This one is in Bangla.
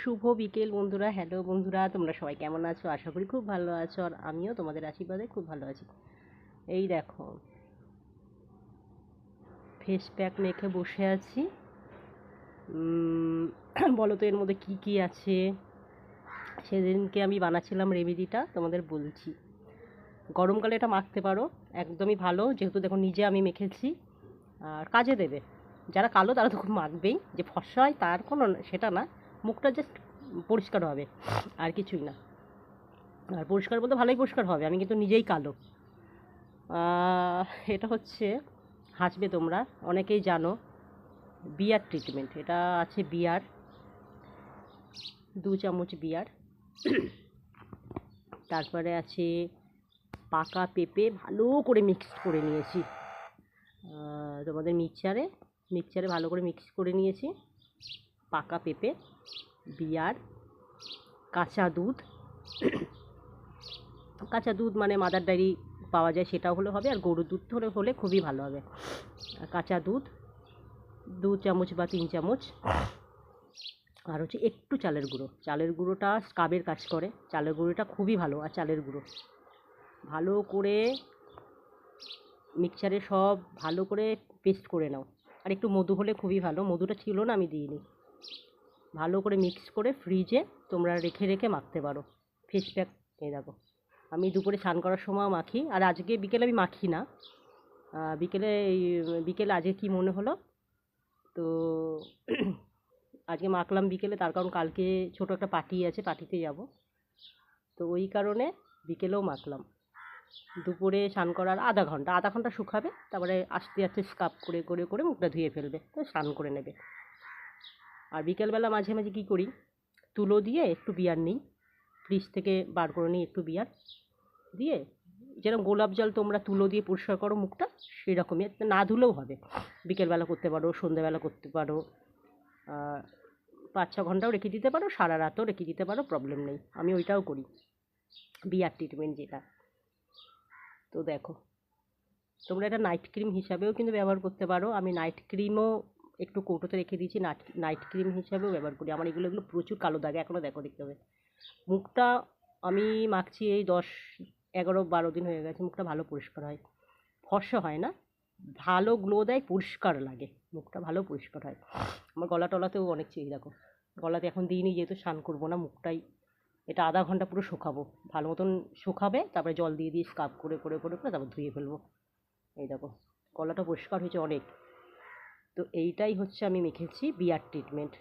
শুভ বিকেল বন্ধুরা। হ্যালো বন্ধুরা, তোমরা সবাই কেমন আছো? আশা করি খুব ভালো আছো, আর আমিও তোমাদের আশীর্বাদে খুব ভালো আছি। এই দেখো, ফেস প্যাক মেখে বসে আছি। বলো তো এর মধ্যে কি কি আছে। সেদিনকে আমি বানাচ্ছিলাম রেমেডিটা, তোমাদের বলছি। গরমকালে এটা মাখতে পারো, একদমই ভালো, যেহেতু দেখো নিজে আমি মেখেছি, আর কাজে দেবে। যারা কালো তারা তো খুব মাখবেই, যে ফর্সা হয় তার কোনো সেটা না, মুখটা জাস্ট পরিষ্কার হবে, আর কিছুই না। আর পরিষ্কার বলতে ভালোই পরিষ্কার হবে, আমি কিন্তু নিজেই কালো। এটা হচ্ছে, হাসবে তোমরা, অনেকেই জানো, বিয়ার ট্রিটমেন্ট। এটা আছে বিয়ার, 2 চামচ বিয়ার। তারপরে আছে পাকা পেঁপে, ভালো করে মিক্স করে নিয়েছি তোমাদের মিক্সচারে ভালো করে মিক্স করে নিয়েছি। পাকা পেঁপে, বিয়ার, কাঁচা দুধ। কাঁচা দুধ মানে মাদার ডায়েরি পাওয়া যায়, সেটাও হলে হবে, আর গরুর দুধ হলে খুবই ভালো হবে। কাঁচা দুধ 2 চামচ বা 3 চামচ। আর হচ্ছে একটু চালের গুঁড়োটা স্কাবের কাজ করে, চালের গুঁড়োটা খুবই ভালো। আর চালের গুঁড়ো ভালো করে মিক্সচারে সব ভালো করে পেস্ট করে নাও। আর একটু মধু হলে খুবই ভালো, মধুটা ছিল না, আমি দিইনি। ভালো করে মিক্স করে ফ্রিজে তোমরা রেখে রেখে মাখতে পারো ফেস প্যাক। এই দেখো, আমি দুপুরে স্নান করার সময় মাখি, আর আজকে বিকেলে আমি মাখি না। বিকেলে আজকে কি মনে হলো তো আজকে মাখলাম বিকেলে, তার কারণ কালকে ছোট একটা পার্টি আছে, পার্টিতে যাব, তো ওই কারণে বিকেলেও মাখলাম। দুপুরে স্নান করার আধা ঘন্টা শুকাবে, তারপরে আস্তে আস্তে স্কাব করে করে করে মুখটা ধুয়ে ফেলবে, তো স্নান করে নেবে। আর বিকেলবেলা মাঝে মাঝে কী করি, তুলো দিয়ে একটু বিয়ার নিই, ফ্রিজ থেকে বার করে নিই একটু বিয়ার দিয়ে, যেরকম গোলাপ জল তোমরা তুলো দিয়ে পরিষ্কার করো মুখটা, সেরকমই, না ধুলেও হবে। বিকেলবেলা করতে পারো, সন্ধ্যেবেলা করতে পারো, 5-6 ঘন্টাও রেখে দিতে পারো, সারা রাতও রেখে দিতে পারো, প্রবলেম নেই। আমি ওইটাও করি, বিয়ার ট্রিটমেন্ট যেটা। তো দেখো, তোমরা এটা নাইট ক্রিম হিসাবেও কিন্তু ব্যবহার করতে পারো। আমি নাইট ক্রিমও একটু কৌটোতে রেখে দিয়েছি, নাইট ক্রিম হিসাবেও ব্যবহার করি। আমার এগুলো প্রচুর কালো দাগে এখনও, দেখো, দেখতে হবে। মুখটা আমি মাখছি এই 10-11-12 দিন হয়ে গেছে, মুখটা ভালো পরিষ্কার হয়, ফর্সা হয় না, ভালো গ্লো দেয়, পরিষ্কার লাগে, মুখটা ভালো পরিষ্কার হয়। আমার গলা টলাতেও অনেক চেয়ে, দেখো, গলাতে এখন দিইনি, যেহেতু স্নান করবো না, মুখটাই এটা আধা ঘন্টা পুরো শুকাবো, ভালো মতন শুকাবে, তারপরে জল দিয়ে দিয়ে স্কাব করে করে করে করে তারপর ধুয়ে ফেলবো। এই দেখো, গলাটা পরিষ্কার হয়েছে অনেক। তো এইটাই হচ্ছে আমি মেখেছি বিয়ার ট্রিটমেন্ট।